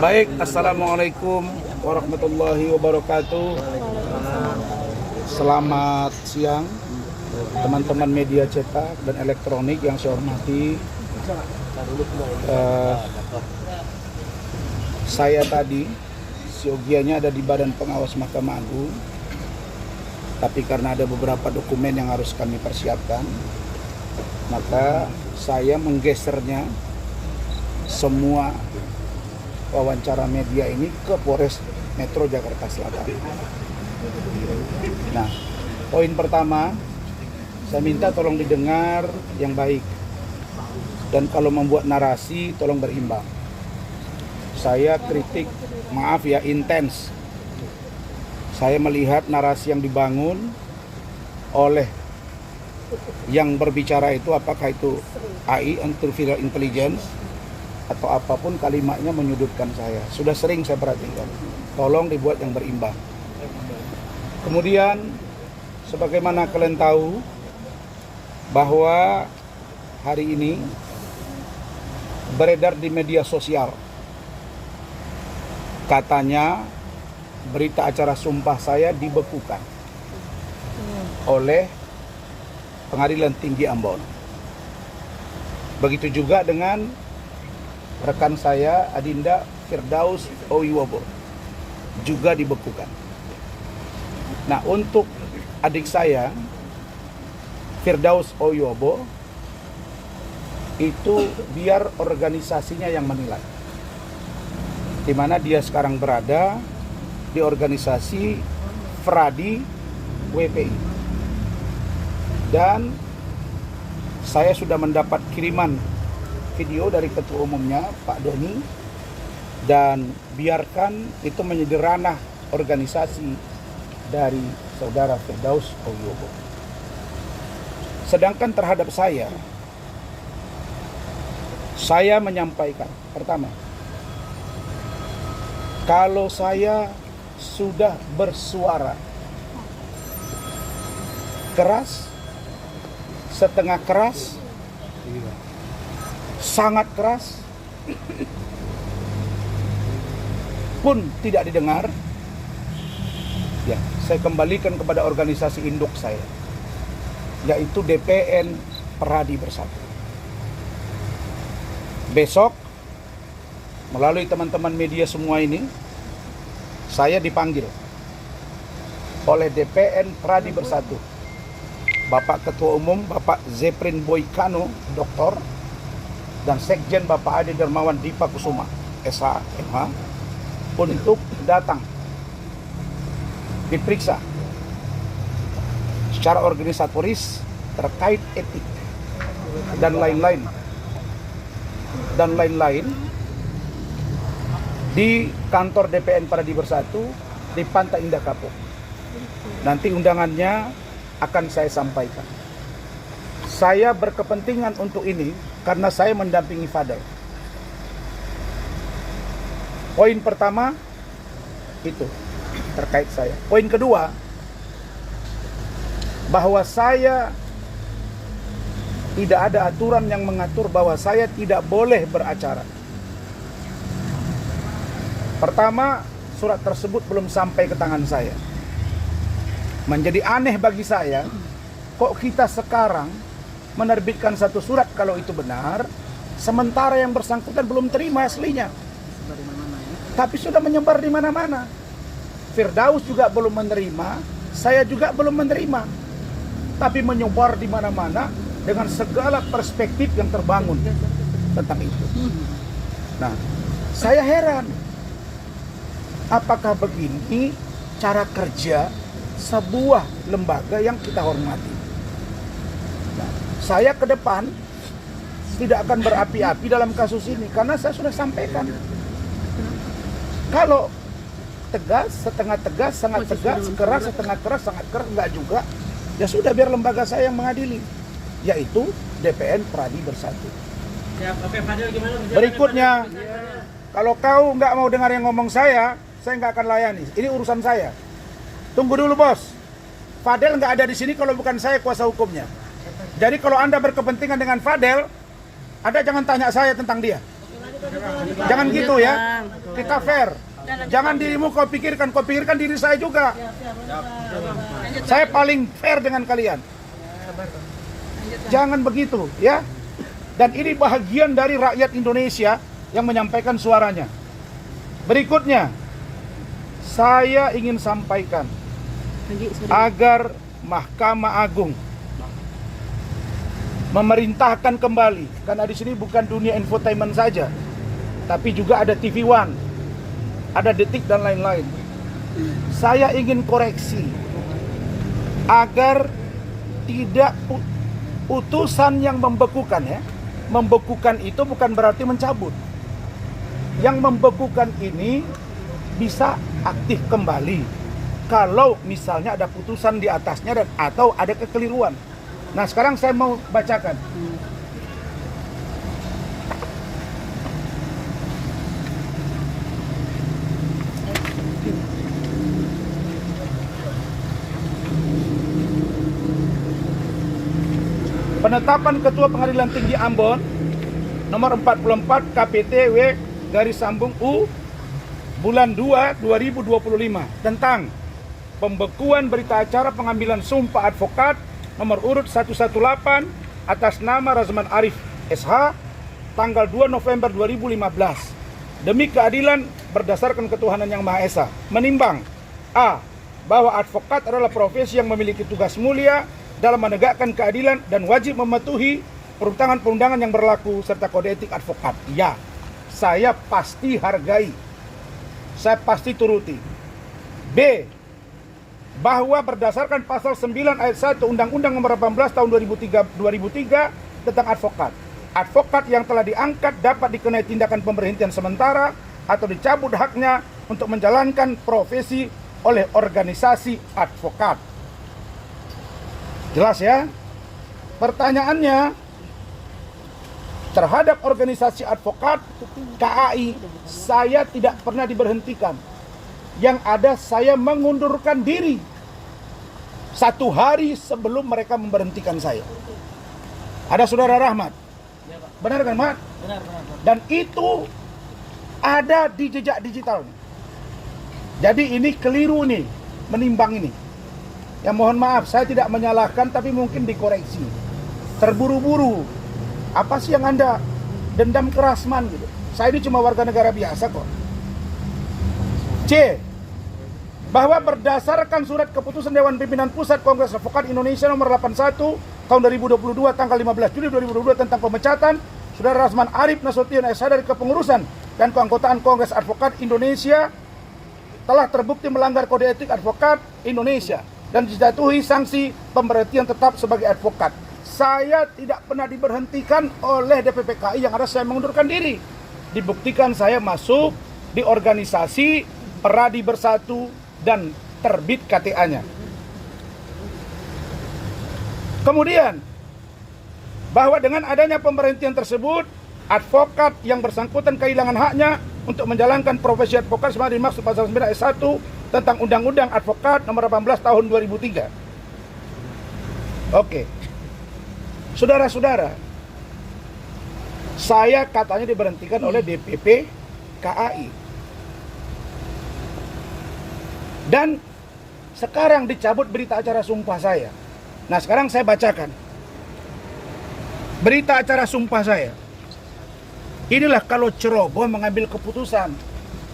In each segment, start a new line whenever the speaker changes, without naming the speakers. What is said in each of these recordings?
Baik, Assalamualaikum warahmatullahi wabarakatuh. Selamat siang teman-teman media cetak dan elektronik yang saya hormati. Saya tadi siogianya ada di Badan Pengawas Mahkamah Agung, tapi karena ada beberapa dokumen yang harus kami persiapkan, maka saya menggesernya semua wawancara media ini ke Polres Metro Jakarta Selatan. Nah, poin pertama, saya minta tolong didengar yang baik. Dan kalau membuat narasi, tolong berimbang. Saya kritik, maaf ya, intens. Saya melihat narasi yang dibangun oleh yang berbicara itu, apakah itu AI, Artificial Intelligence, atau apapun kalimatnya menyudutkan saya. Sudah sering saya perhatikan. Tolong dibuat yang berimbang. Kemudian, sebagaimana kalian tahu, bahwa hari ini beredar di media sosial, katanya berita acara sumpah saya dibekukan oleh Pengadilan Tinggi Ambon. Begitu juga dengan rekan saya Adinda Firdaus Owiwobo juga dibekukan. Nah, untuk adik saya Firdaus Owiwobo itu biar organisasinya yang menilai, di mana dia sekarang berada di organisasi Fradi WPI. Dan saya sudah mendapat kiriman video dari ketua umumnya Pak Doni, dan biarkan itu menjadi ranah organisasi dari saudara Firdaus Owiwobo. Sedangkan terhadap saya menyampaikan, pertama, kalau saya sudah bersuara keras, setengah keras, sangat keras pun tidak didengar, ya saya kembalikan kepada organisasi induk saya, yaitu DPN Pradi Bersatu. Besok melalui teman-teman media semua ini, saya dipanggil oleh DPN Pradi Bersatu, Bapak Ketua Umum Bapak Zeprin Boykano, Doktor, dan Sekjen Bapak Ade Dermawan Dipa Kusuma, SH, MH, untuk datang diperiksa secara organisatoris terkait etik dan lain-lain di kantor DPN Pradi Bersatu di Pantai Indah Kapuk. Nanti undangannya akan saya sampaikan. Saya berkepentingan untuk ini karena saya mendampingi Fadel. Poin pertama itu terkait saya. Poin kedua, bahwa saya tidak ada aturan yang mengatur bahwa saya tidak boleh beracara. Pertama, surat tersebut belum sampai ke tangan saya. Menjadi aneh bagi saya, kok kita sekarang menerbitkan satu surat kalau itu benar, sementara yang bersangkutan belum terima aslinya. Tapi sudah menyebar di mana-mana. Firdaus juga belum menerima, saya juga belum menerima. Tapi menyebar di mana-mana dengan segala perspektif yang terbangun tentang itu. Nah, saya heran. Apakah begini cara kerja sebuah lembaga yang kita hormati? Nah, saya ke depan tidak akan berapi-api dalam kasus ini karena saya sudah sampaikan. Kalau tegas, setengah tegas, sangat tegas, keras, setengah keras, sangat keras, enggak juga. Ya sudah, biar lembaga saya yang mengadili, yaitu DPN Pradi Bersatu.
Ya, oke, Fadil, gimana?
Berikutnya, kalau kau nggak mau dengar yang ngomong saya nggak akan layani. Ini urusan saya. Tunggu dulu bos. Fadel nggak ada di sini kalau bukan saya kuasa hukumnya. Jadi kalau Anda berkepentingan dengan Fadel, Anda jangan tanya saya tentang dia. Jangan gitu ya. Kita fair. Jangan dirimu kau pikirkan diri saya juga. Saya paling fair dengan kalian. Jangan begitu ya. Dan ini bahagian dari rakyat Indonesia yang menyampaikan suaranya. Berikutnya, saya ingin sampaikan agar Mahkamah Agung memerintahkan kembali, karena di sini bukan dunia infotainment saja, tapi juga ada TV One, ada Detik dan lain-lain. Saya ingin koreksi agar tidak utusan yang membekukan ya. Membekukan itu bukan berarti mencabut. Yang membekukan ini bisa aktif kembali kalau misalnya ada putusan di atasnya dan atau ada kekeliruan. Nah, sekarang saya mau bacakan. Penetapan Ketua Pengadilan Tinggi Ambon nomor 44 KPTW garis sambung U bulan 2 2025 tentang pembekuan berita acara pengambilan sumpah advokat nomor urut 118 atas nama Razman Arif SH tanggal 2 November 2015 demi keadilan berdasarkan ketuhanan yang Maha Esa, menimbang A. Bahwa advokat adalah profesi yang memiliki tugas mulia dalam menegakkan keadilan dan wajib mematuhi perundangan-perundangan yang berlaku serta kode etik advokat. Ya, saya pasti hargai, saya pasti turuti. B. Bahwa berdasarkan pasal 9 ayat 1 Undang-Undang nomor 18 tahun 2003 tentang advokat. Advokat yang telah diangkat dapat dikenai tindakan pemberhentian sementara atau dicabut haknya untuk menjalankan profesi oleh organisasi advokat. Jelas ya? Pertanyaannya, terhadap organisasi advokat KAI, saya tidak pernah diberhentikan. Yang ada saya mengundurkan diri 1 hari sebelum mereka memberhentikan saya. Ada Saudara Rahmat? Benar kan, Mat?
Benar.
Dan itu ada di jejak digital. Jadi ini keliru nih, menimbang ini. Ya mohon maaf, saya tidak menyalahkan tapi mungkin dikoreksi. Terburu-buru. Apa sih yang Anda dendam ke Rasman gitu? Saya ini cuma warga negara biasa kok. C. Bahwa berdasarkan surat keputusan Dewan Pimpinan Pusat Kongres Advokat Indonesia nomor 81 tahun 2022 tanggal 15 Juli 2022 tentang pemecatan Saudara Razman Arif Nasution SH dari kepengurusan dan keanggotaan Kongres Advokat Indonesia telah terbukti melanggar kode etik advokat Indonesia dan dijatuhi sanksi pemberhentian tetap sebagai advokat. Saya tidak pernah diberhentikan oleh DPP KAI, yang ada saya mengundurkan diri. Dibuktikan saya masuk di organisasi Peradi Bersatu dan terbit KTA-nya. Kemudian, bahwa dengan adanya pemberhentian tersebut, advokat yang bersangkutan kehilangan haknya untuk menjalankan profesi advokat sebagaimana dimaksud pasal 9 ayat 1 tentang Undang-Undang Advokat nomor 18 tahun 2003. Oke. Saudara-saudara, saya katanya diberhentikan oleh DPP KAI. Dan sekarang dicabut berita acara sumpah saya. Nah, sekarang saya bacakan berita acara sumpah saya. Inilah kalau ceroboh mengambil keputusan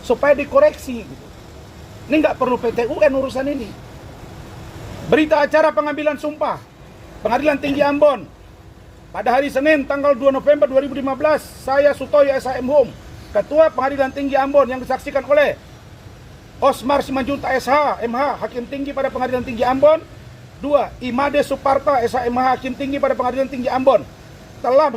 supaya dikoreksi gitu. Ini nggak perlu PT UN urusan ini. Berita acara pengambilan sumpah Pengadilan Tinggi Ambon pada hari Senin tanggal 2 November 2015, saya Sutoyo SHM Hum, Ketua Pengadilan Tinggi Ambon, yang disaksikan oleh Osmar Simanjunta SH MH, Hakim Tinggi pada Pengadilan Tinggi Ambon. 2. Imade Suparta SHMH, Hakim Tinggi pada Pengadilan Tinggi Ambon, telah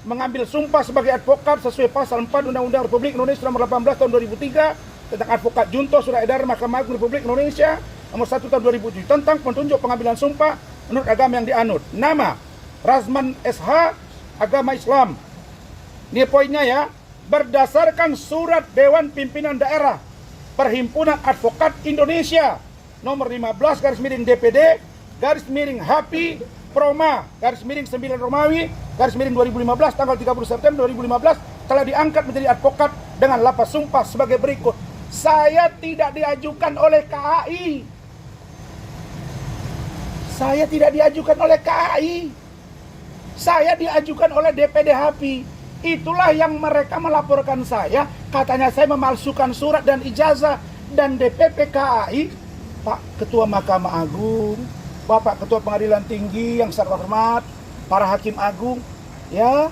mengambil sumpah sebagai advokat sesuai pasal 4 Undang-Undang Republik Indonesia nomor 18 tahun 2003 tentang advokat junto surat edaran Mahkamah Agung Republik Indonesia nomor 1 tahun 2007 tentang petunjuk pengambilan sumpah menurut agama yang dianut. Nama Razman SH, agama Islam. Ini poinnya ya. Berdasarkan surat Dewan Pimpinan Daerah Perhimpunan Advokat Indonesia nomor 15 garis miring DPD garis miring Happy Proma garis miring 9 Romawi garis miring 2015 tanggal 30 September 2015 telah diangkat menjadi advokat dengan lapas sumpah sebagai berikut. Saya tidak diajukan oleh KAI. Saya tidak diajukan oleh KAI. Saya diajukan oleh DPD HAPI. Itulah yang mereka melaporkan saya. Katanya saya memalsukan surat dan ijazah. Dan DPP KAI, Pak Ketua Mahkamah Agung, Bapak Ketua Pengadilan Tinggi yang saya hormat, para hakim agung, ya,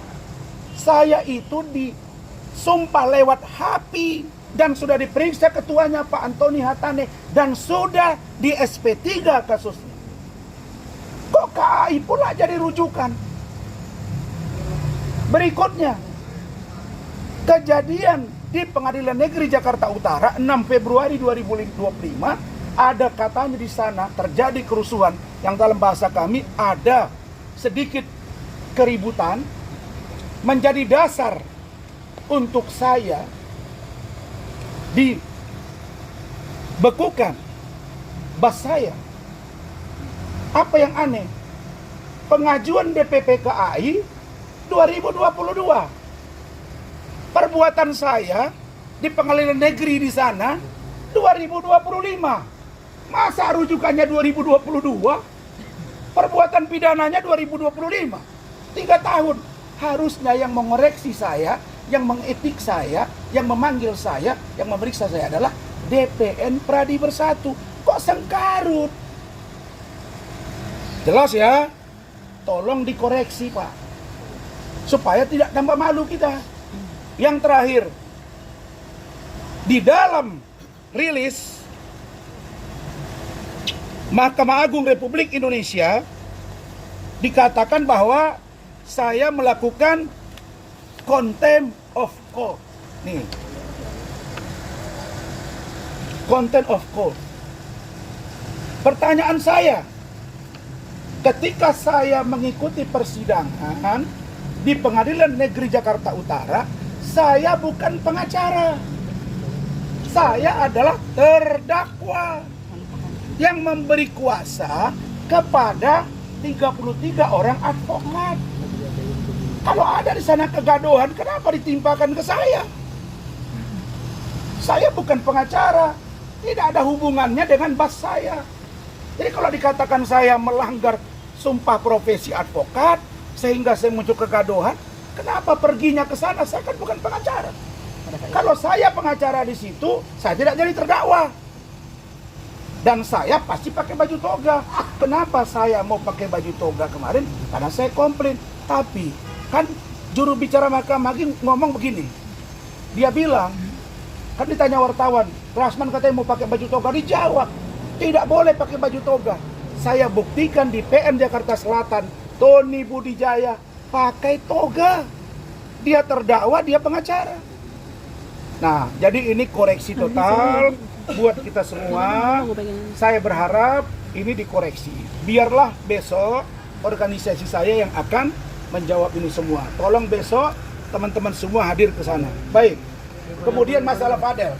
saya itu disumpah lewat HAPI dan sudah diperiksa ketuanya Pak Antoni Hatane dan sudah di SP3 kasusnya. Kok KAI pula jadi rujukan? Berikutnya, kejadian di Pengadilan Negeri Jakarta Utara 6 Februari 2025 ada katanya di sana terjadi kerusuhan yang dalam bahasa kami ada sedikit keributan menjadi dasar untuk saya dibekukan bas saya. Apa yang aneh? Pengajuan DPP KAI 2022. Perbuatan saya di pengadilan negeri di sana 2025. Masa rujukannya 2022? Perbuatan pidananya 2025. 3 tahun. Harusnya yang mengoreksi saya, yang mengetik saya, yang memanggil saya, yang memeriksa saya adalah DPN Pradi Bersatu. Kok sengkarut? Jelas ya? Tolong dikoreksi, Pak. Supaya tidak tambah malu kita. Yang terakhir, di dalam rilis Mahkamah Agung Republik Indonesia dikatakan bahwa saya melakukan contempt of court. Nih, contempt of court. Pertanyaan saya, ketika saya mengikuti persidangan di Pengadilan Negeri Jakarta Utara, saya bukan pengacara. Saya adalah terdakwa yang memberi kuasa kepada 33 orang advokat. Kalau ada di sana kegaduhan, kenapa ditimpakan ke saya? Saya bukan pengacara. Tidak ada hubungannya dengan bas saya. Jadi kalau dikatakan saya melanggar sumpah profesi advokat sehingga saya muncul kegaduhan, kenapa perginya ke sana? Saya kan bukan pengacara. Kalau saya pengacara di situ, saya tidak jadi terdakwa. Dan saya pasti pakai baju toga. Kenapa saya mau pakai baju toga kemarin? Karena saya komplain. Tapi kan juru bicara Mahkamah Agung ngomong begini. Dia bilang, kan ditanya wartawan, Rasman katanya mau pakai baju toga. Dijawab, tidak boleh pakai baju toga. Saya buktikan di PN Jakarta Selatan, Tony Budijaya pakai toga. Dia terdakwa, dia pengacara. Nah, jadi ini koreksi total buat kita semua. Saya berharap ini dikoreksi. Biarlah besok organisasi saya yang akan menjawab ini semua. Tolong besok teman-teman semua hadir ke sana. Baik. Kemudian masalah Fadel.